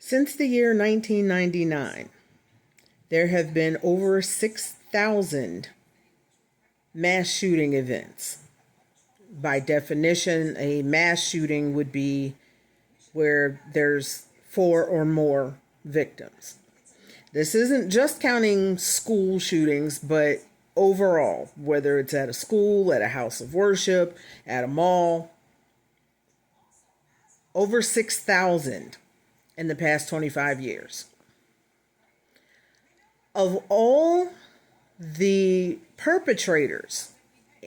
Since the year 1999, there have been over 6,000 mass shooting events. By definition, a mass shooting would be where there's 4 or more victims. This isn't just counting school shootings, but overall, whether it's at a school, at a house of worship, at a mall. Over 6,000 in the past 25 years. Of all the perpetrators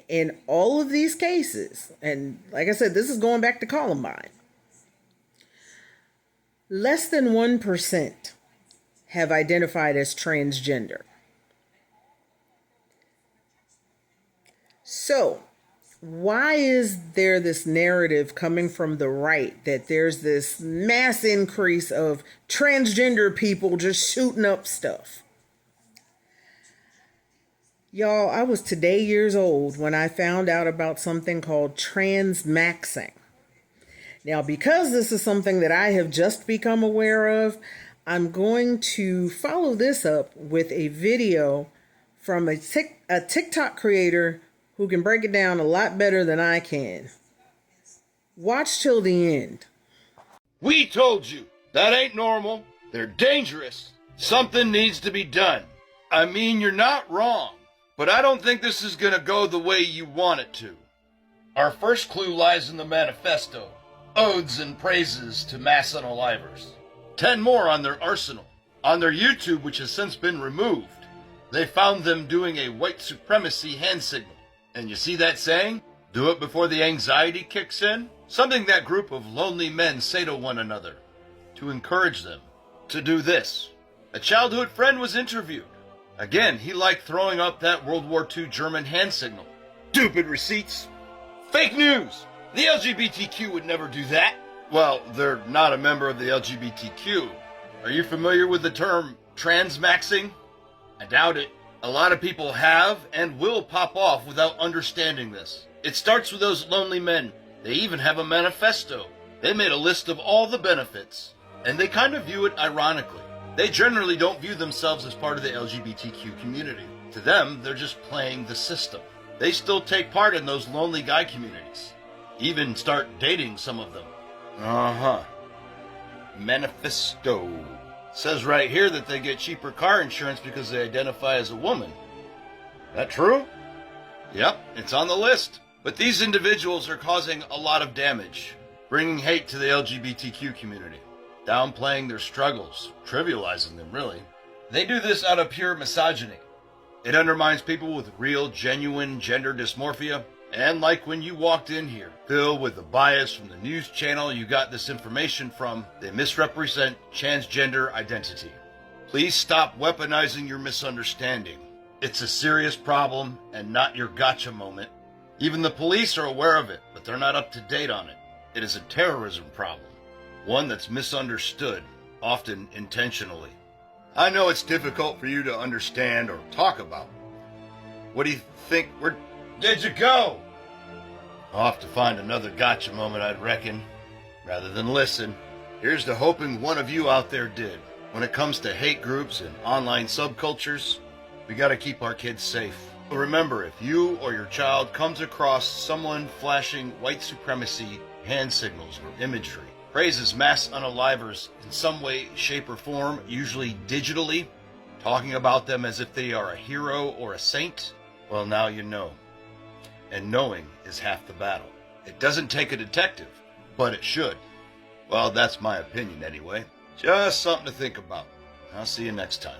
in all of these cases, and like I said, this is going back to Columbine, less than 1% have identified as transgender. So, why is there this narrative coming from the right that there's this mass increase of transgender people just shooting up stuff? Y'all, I was today years old when I found out about something called Transmaxxing. Now, because this is something that I have just become aware of, I'm going to follow this up with a video from a TikTok creator who can break it down a lot better than I can. Watch till the end. We told you, that ain't normal. They're dangerous. Something needs to be done. I mean, you're not wrong, but I don't think this is gonna go the way you want it to. Our first clue lies in the manifesto. Odes and praises to mass unalivers. 10 more on their arsenal. On their YouTube, which has since been removed, they found them doing a white supremacy hand signal. And you see that saying? Do it before the anxiety kicks in? Something that group of lonely men say to one another, to encourage them to do this. A childhood friend was interviewed. Again, he liked throwing up that World War II German hand signal. Stupid receipts. Fake news! The LGBTQ would never do that. Well, they're not a member of the LGBTQ. Are you familiar with the term transmaxxing? I doubt it. A lot of people have and will pop off without understanding this. It starts with those lonely men. They even have a manifesto. They made a list of all the benefits, and they kind of view it ironically. They generally don't view themselves as part of the LGBTQ community. To them, they're just playing the system. They still take part in those lonely guy communities. Even start dating some of them. Manifesto. Says right here that they get cheaper car insurance because they identify as a woman. That true? Yep, it's on the list. But these individuals are causing a lot of damage, bringing hate to the LGBTQ community, downplaying their struggles, trivializing them really. They do this out of pure misogyny. It undermines people with real, genuine gender dysmorphia. And like when you walked in here, filled with the bias from the news channel you got this information from, they misrepresent transgender identity. Please stop weaponizing your misunderstanding. It's a serious problem and not your gotcha moment. Even the police are aware of it, but they're not up to date on it. It is a terrorism problem, one that's misunderstood, often intentionally. I know it's difficult for you to understand or talk about. What do you think? Where did you go? I'll have to find another gotcha moment, I'd reckon, rather than listen. Here's to hoping one of you out there did. When it comes to hate groups and online subcultures, we gotta keep our kids safe. Remember, if you or your child comes across someone flashing white supremacy hand signals or imagery, praises mass unalivers in some way, shape, or form, usually digitally, talking about them as if they are a hero or a saint, well, now you know. And knowing is half the battle. It doesn't take a detective, but it should. Well, that's my opinion anyway. Just something to think about. I'll see you next time.